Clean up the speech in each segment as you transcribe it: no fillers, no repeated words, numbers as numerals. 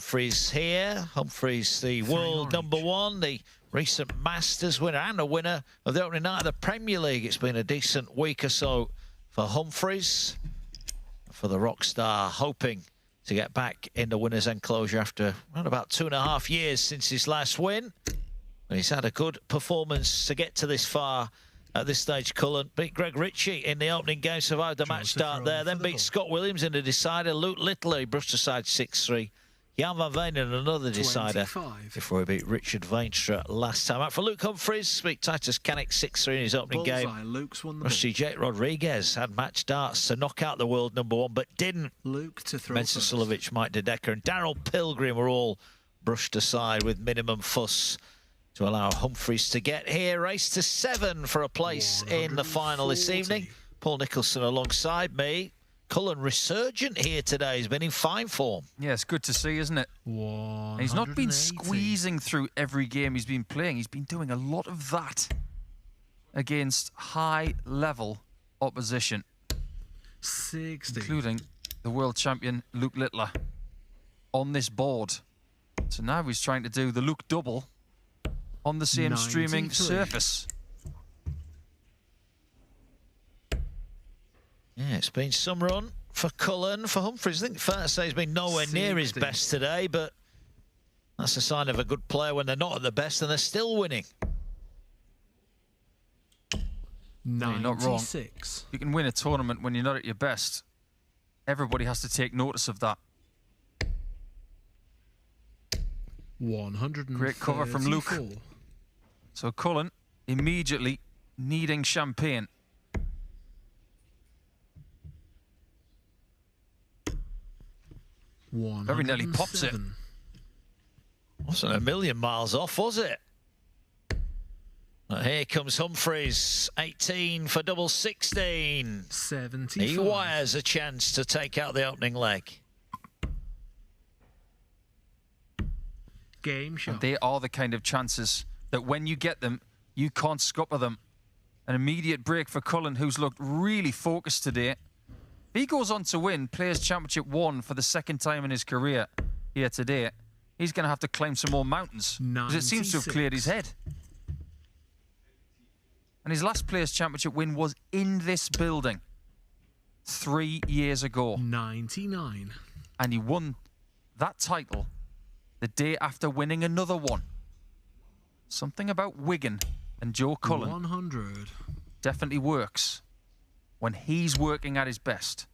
Humphries here. Humphries, the world #1, the recent Masters winner and a winner of the opening night of the Premier League. It's been a decent week or so for Humphries, for the rock star, hoping to get back in the winner's enclosure after around about 2.5 years since his last win. And he's had a good performance to get to this far. At this stage, Cullen beat Greg Ritchie in the opening game, survived the match start there, then beat Scott Williams in the decider. Luke Littler, he brushed aside 6-3. Jan van Venen, another decider, before he beat Richard Veenstra last time out. For Luke Humphries, beat Titus Kanik 6-3 in his opening game. Rusty Jake Rodriguez had match darts to knock out the world #1, but didn't. Luke to throw Mensah-Sulovic, Mike De Decker and Daryl Pilgrim were all brushed aside with minimum fuss to allow Humphries to get here. Race to 7 for a place in the final this evening. Paul Nicholson alongside me. Cullen resurgent here today. He's been in fine form. Yeah, it's good to see, isn't it? He's not been squeezing through every game he's been playing. He's been doing a lot of that against high-level opposition, 60, including the world champion Luke Littler on this board. So now he's trying to do the Luke double on the same 93 streaming surface. Yeah, it's been some run for Cullen. For Humphries, I think fair to say he's been nowhere near his best today, but that's a sign of a good player when they're not at the best and they're still winning. No, you're not wrong. You can win a tournament when you're not at your best. Everybody has to take notice of that. 134. Great cover from Luke. So Cullen immediately needing champagne. Very nearly pops it. Wasn't a million miles off, was it? Well, here comes Humphries, 18 for double 16. 75. He wires a chance to take out the opening leg. Game shot. And they are the kind of chances that when you get them, you can't scupper them. An immediate break for Cullen, who's looked really focused today. If he goes on to win Players' Championship 1 for the 2nd time in his career here today, he's going to have to climb some more mountains, because it seems to have cleared his head. And his last Players' Championship win was in this building 3 years ago. 99. And he won that title the day after winning another one. Something about Wigan and Joe Cullen 100. definitely works when he's working at his best.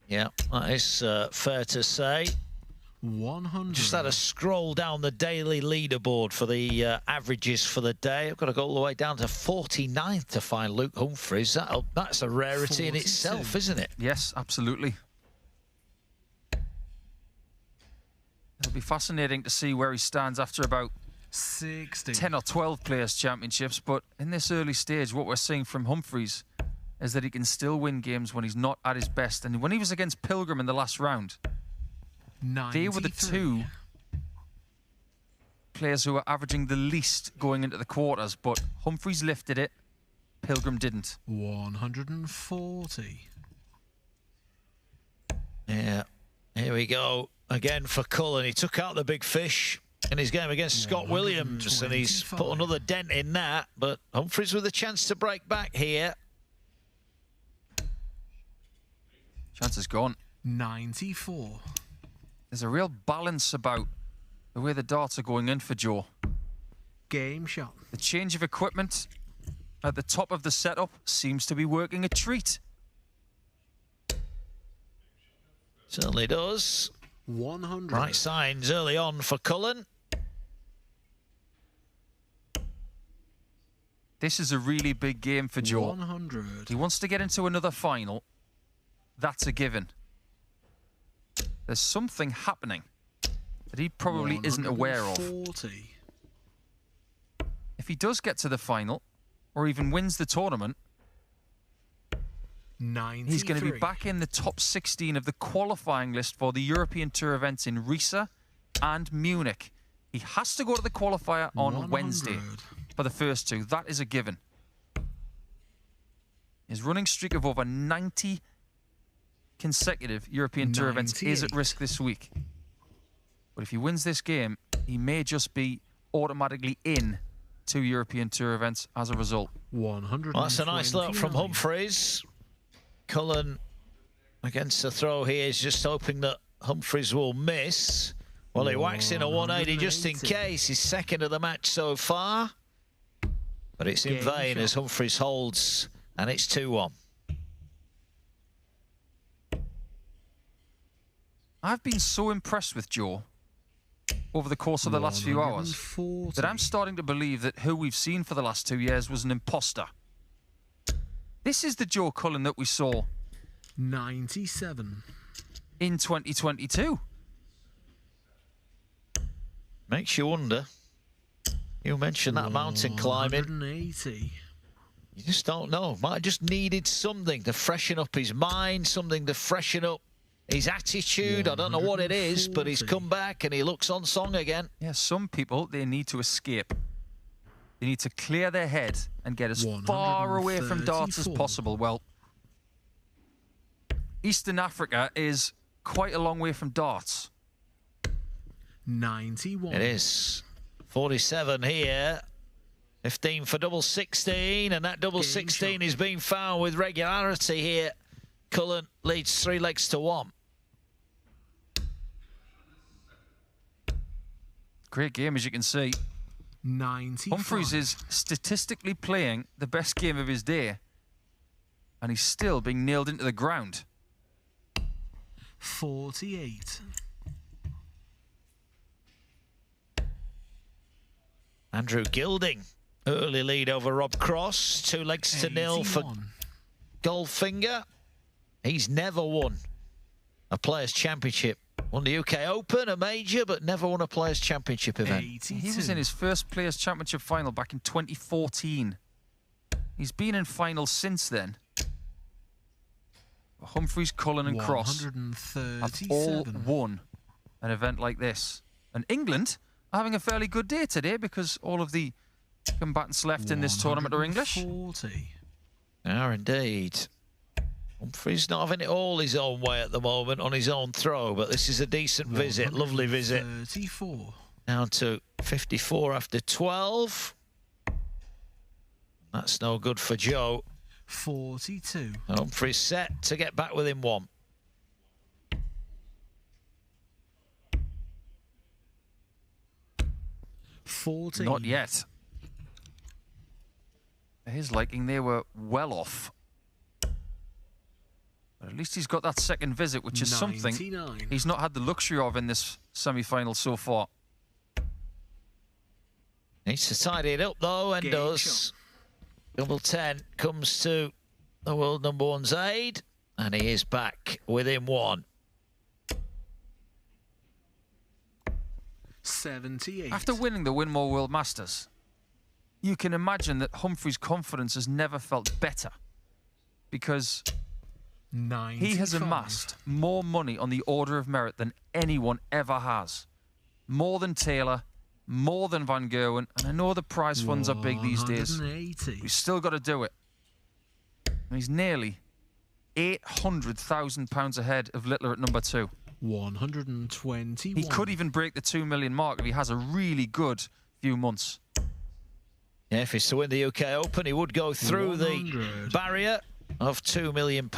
Yeah, that is fair to say. 100. Just had a scroll down the daily leaderboard for the averages for the day. I've got to go all the way down to 49th to find Luke Humphries. That's a rarity 42 in itself, isn't it? Yes, absolutely. It'll be fascinating to see where he stands after about 60. 10 or 12 Players' Championships. But in this early stage, what we're seeing from Humphries is that he can still win games when he's not at his best. And when he was against Pilgrim in the last round, 93. they were the two players who were averaging the least going into the quarters. But Humphries lifted it, Pilgrim didn't. 140. Yeah, here we go. Again for Cullen. He took out the big fish in his game against Scott Williams, and he's put another dent in that. But Humphries with a chance to break back here. Chance is gone. 94. There's a real balance about the way the darts are going in for Joe. Game shot. The change of equipment at the top of the setup seems to be working a treat. Certainly does. 100. Right signs early on for Cullen. This is a really big game for Joe. 100. He wants to get into another final. That's a given. There's something happening that he probably isn't aware of. 140. If he does get to the final, or even wins the tournament, 93. he's going to be back in the top 16 of the qualifying list for the European Tour events in Riesa and Munich. He has to go to the qualifier on 100. Wednesday for the first two. That is a given. His running streak of over 90 consecutive European Tour events is at risk this week. But if he wins this game, he may just be automatically in 2 European Tour events as a result. 100. Well, that's a nice look from Humphries. Cullen against the throw here is just hoping that Humphries will miss. Well, he whacks in a 180 just in case. He's second of the match so far. But it's in vain as Humphries holds, and it's 2-1. I've been so impressed with Joe over the course of the last few hours that I'm starting to believe that who we've seen for the last 2 years was an imposter. This is the Joe Cullen that we saw 97 in 2022. Makes you wonder. You mentioned that mountain climbing. 180. You just don't know. Might have just needed something to freshen up his mind, something to freshen up his attitude. I don't know what it is, but he's come back and he looks on song again. Yeah, some people, they need to escape. They need to clear their head and get as far away from darts as possible. Well, Eastern Africa is quite a long way from darts. 91. It is. 47 here. 15 for double 16, and that double 16 is being found with regularity here. Cullen leads 3 legs to 1. Great game, as you can see. 95. Humphries is statistically playing the best game of his day, and he's still being nailed into the ground. 48. Andrew Gilding, early lead over Rob Cross. 2 legs to 0 for Goldfinger. He's never won a Players' Championship. Won the UK Open, a major, but never won a Players' Championship event. 82. He was in his first Players' Championship final back in 2014. He's been in finals since then. Humphries, Cullen and Cross have all won an event like this. And England are having a fairly good day today because all of the combatants left in this tournament are English. 40. They are indeed. Humphries not having it all his own way at the moment on his own throw, but this is a decent visit, lovely visit. 34. Down to 54 after 12. That's no good for Joe. 42. Humphries set to get back within 1. Not yet. For his liking, they were well off. But at least he's got that second visit, which is 99. something he's not had the luxury of in this semi-final so far. Needs to tidy it up, though, and does. Double 10 comes to the world number 1's aid, and he is back within 1. 78. After winning the Winmore World Masters, you can imagine that Humphries' confidence has never felt better because 95. he has amassed more money on the order of merit than anyone ever has. More than Taylor, more than Van Gerwen, and I know the prize funds are big these days. 180. He's still got to do it. And he's nearly £800,000 ahead of Littler at number 2. 121. He could even break the 2 million mark if he has a really good few months. Yeah, if he's to win the UK Open, he would go through 100. the barrier of £2 million.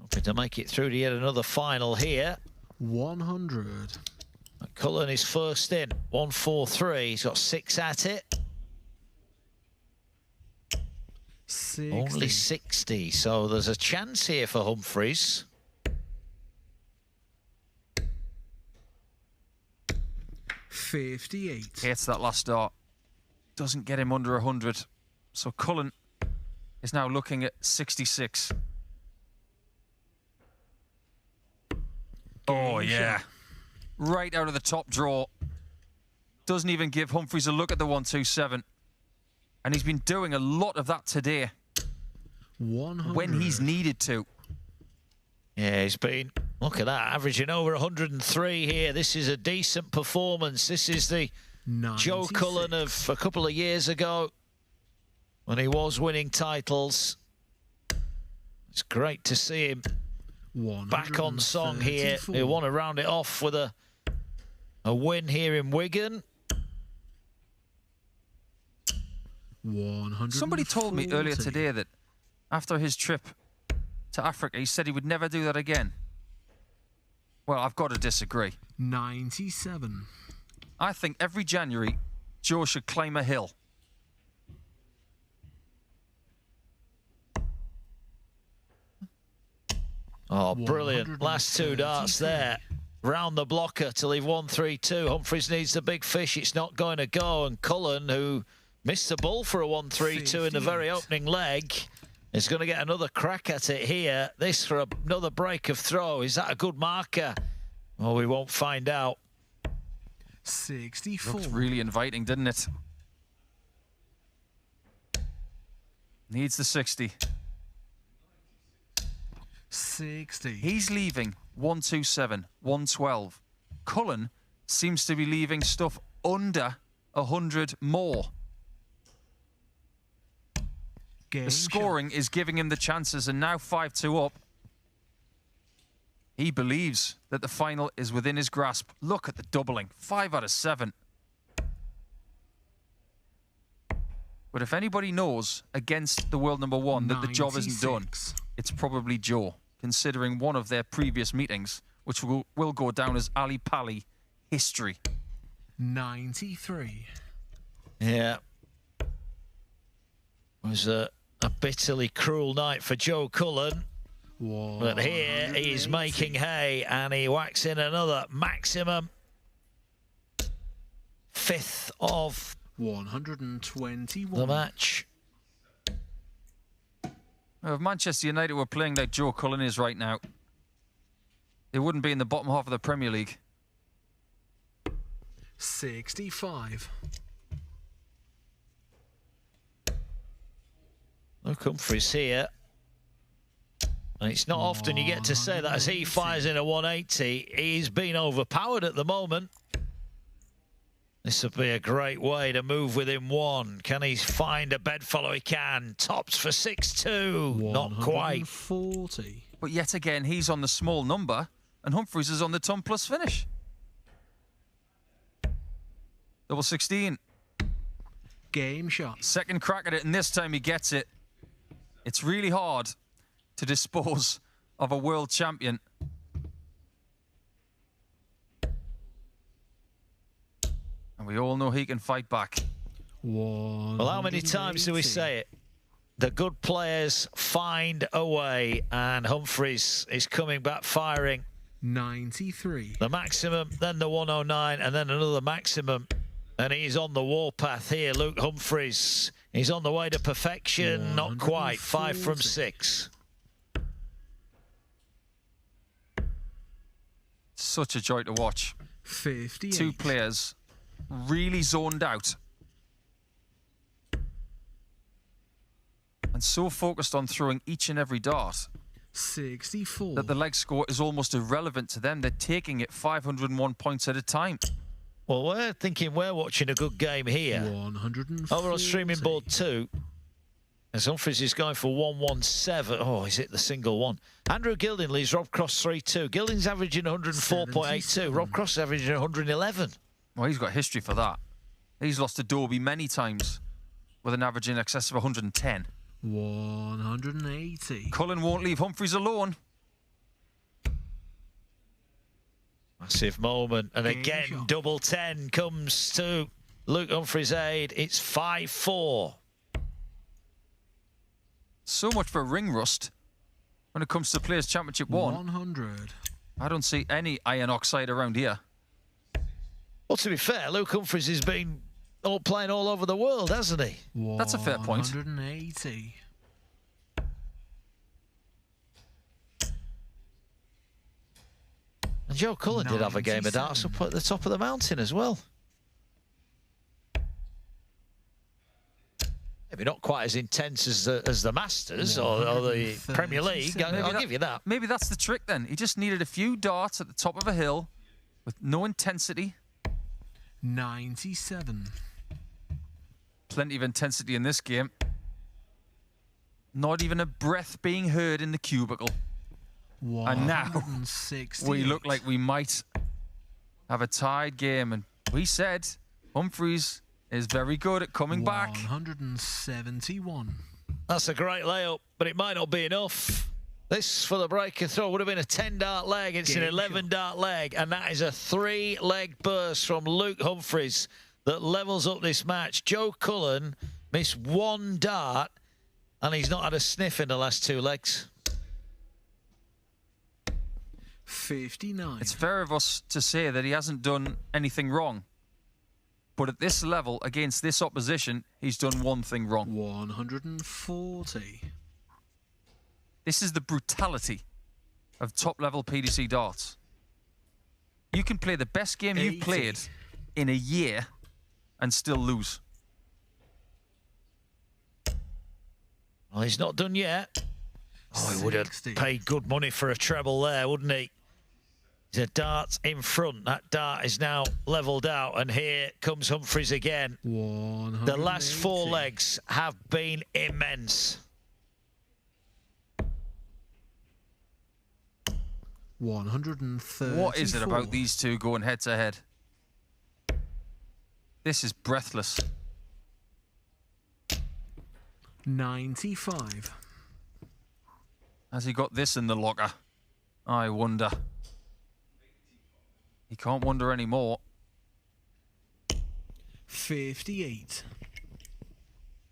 Hoping to make it through to yet another final here. 100. Cullen is first in, 143. He's got 6 at it. 60. Only 60, so there's a chance here for Humphries. 58. Hates that last start. Doesn't get him under 100. So Cullen is now looking at 66. Oh, yeah. Right out of the top draw. Doesn't even give Humphries a look at the 127. And he's been doing a lot of that today 100. when he's needed to. Yeah, he's been, look at that, averaging over 103 here. This is a decent performance. This is the 96. Joe Cullen of a couple of years ago when he was winning titles. It's great to see him back on song here. They want to round it off with a win here in Wigan. 140. Somebody told me earlier today that after his trip to Africa, he said he would never do that again. Well, I've got to disagree. 97. I think every January, Joe should climb a hill. Oh, brilliant. Last two darts there. Round the blocker to leave 1-3-2. Humphries needs the big fish. It's not going to go. And Cullen, who missed the ball for a 1-3-2 in the very opening leg, is going to get another crack at it here. This for another break of throw. Is that a good marker? Well, we won't find out. 64. Looks really inviting, didn't it? Needs the 60. 60. He's leaving 127, 112. Cullen seems to be leaving stuff under 100 more. Game The scoring is giving him the chances, and now 5-2 up. He believes that the final is within his grasp. Look at the doubling. 5 out of 7. But if anybody knows against the world number one that the job isn't done, it's probably Joe, considering one of their previous meetings, which will go down as Ali Pali history. 93. Yeah. It was a bitterly cruel night for Joe Cullen. But here he's making hay, and he whacks in another maximum. 5th of 121. the match. If Manchester United were playing like Joe Cullen is right now, they wouldn't be in the bottom half of the Premier League. 65. Look, Humphries here. And it's not often you get to say that as he fires in a 180. He's been overpowered at the moment. This would be a great way to move within one. Can he find a bedfellow? He can. Tops for 6-2. Not quite. 140. But yet again, he's on the small number, and Humphries is on the ton plus finish. Double 16. Game shot. Second crack at it, and this time he gets it. It's really hard to dispose of a world champion. And we all know he can fight back. Well, how many times do we say it? The good players find a way, and Humphries is coming back firing. 93. The maximum, then the 109, and then another maximum. And he's on the warpath here, Luke Humphries. He's on the way to perfection. Not quite. 5 from 6. Such a joy to watch. 58. Two players really zoned out. And so focused on throwing each and every dart 64. that the leg score is almost irrelevant to them. They're taking it 501 points at a time. Well, we're thinking we're watching a good game here. 140. Over on streaming board 2, as Humphries is going for 117. Oh, is it the single one? Andrew Gilding leads Rob Cross 3-2. Gilding's averaging 104.82. Rob Cross is averaging 111. Well, he's got history for that. He's lost to Dobie many times with an average in excess of 110. 180. Cullen won't leave Humphries alone. Massive moment. And again, double 10 comes to Luke Humphries' aid. It's 5-4. So much for ring rust when it comes to Players' Championship 1. 100. I don't see any iron oxide around here. Well, to be fair, Luke Humphries has been playing all over the world, hasn't he? That's a fair point. 180. And Joe Cullen did have a game of darts up at the top of the mountain as well. Maybe not quite as intense as the Masters or the Premier League. I'll give you that. Maybe that's the trick then. He just needed a few darts at the top of a hill with no intensity. 97. Plenty of intensity in this game. Not even a breath being heard in the cubicle. And now 168. we look like we might have a tied game. And we said Humphries is very good at coming back. 171. That's a great layup, but it might not be enough. This for the break and throw would have been a 10-dart leg. It's an 11-dart leg, and that is a 3-leg burst from Luke Humphries that levels up this match. Joe Cullen missed 1 dart, and he's not had a sniff in the last 2 legs. 59. It's fair of us to say that he hasn't done anything wrong. But at this level, against this opposition, he's done one thing wrong. 140. This is the brutality of top-level PDC darts. You can play the best game 80. you've played in a year and still lose. Well, he's not done yet. Oh, he would have 60. paid good money for a treble there, wouldn't he? There's a dart in front. That dart is now levelled out, and here comes Humphries again. 180. The last 4 legs have been immense. 130. What is it about these two going head-to-head? This is breathless. 95. Has he got this in the locker? I wonder. He can't wonder anymore. 58.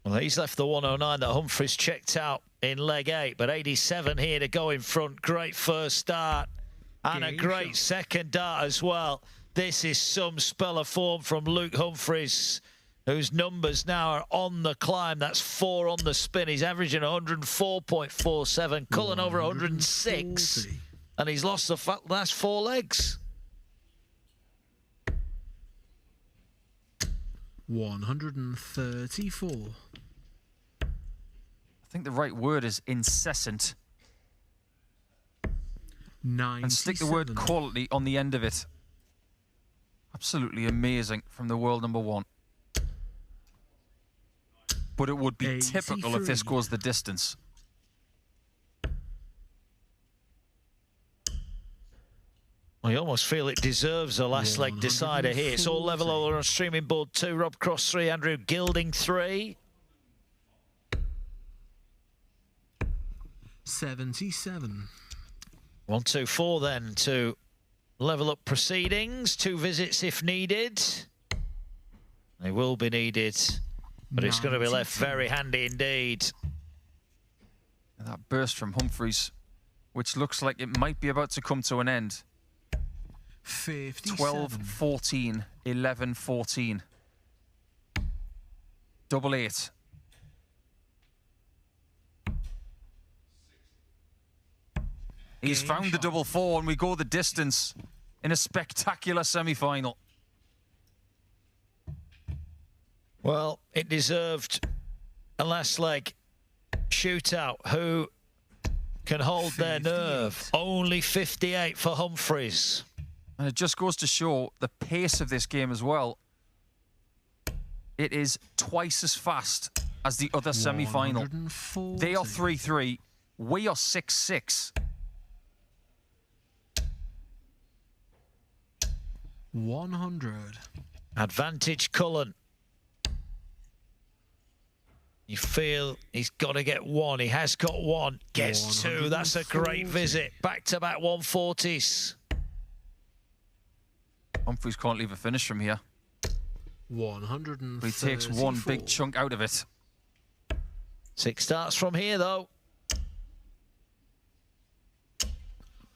Well, he's left the 109 that Humphries checked out in leg 8, but 87 here to go in front. Great first start and a great second dart as well. This is some spell of form from Luke Humphries, whose numbers now are on the climb. That's 4 on the spin. He's averaging 104.47. Cullen over 106. And he's lost the last 4 legs. 134. I think the right word is incessant. 97. And stick the word quality on the end of it. Absolutely amazing from the world number 1. But it would be typical if this goes the distance. I almost feel it deserves a last leg decider here. It's all level over on streaming board 2. Rob Cross 3, Andrew Gilding 3. 77. 1, 2, 4 then to level up proceedings. 2 visits if needed. They will be needed, but it's going to be left very handy indeed. And that burst from Humphries, which looks like it might be about to come to an end. 57. 12-14, 11-14. Double 8. He's found the double 4, and we go the distance in a spectacular semi-final. Well, it deserved a last leg shootout. Who can hold their nerve? Only 58 for Humphries. And it just goes to show the pace of this game as well. It is twice as fast as the other semi-final. They are 3-3. We are 6-6. 100. Advantage Cullen. You feel he's got to get 1. He has got 1. Gets 2. That's a great visit. Back-to-back 140s. Humphries can't leave a finish from here. 134. But he takes 1 big chunk out of it. 6 starts from here, though.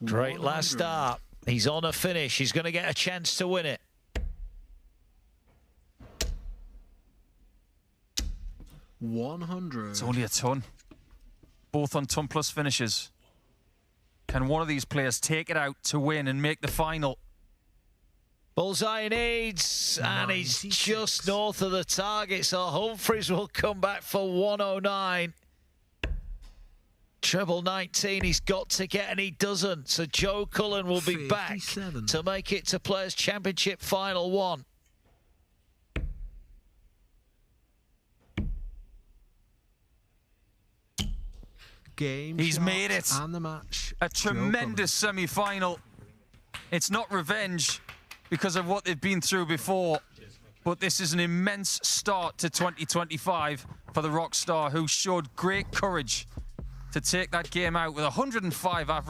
Great last start. He's on a finish. He's going to get a chance to win it. 100. It's only a ton. Both on ton plus finishes. Can one of these players take it out to win and make the final? Bullseye he needs, and he's just north of the target, so Humphries will come back for 109. Treble 19 he's got to get, and he doesn't. So Joe Cullen will be 57. back to make it to Players' Championship Final 1. game He's shot made it. and the match. A Joe tremendous semi-final. It's not revenge because of what they've been through before, but this is an immense start to 2025 for the rock star, who showed great courage to take that game out with 105 average.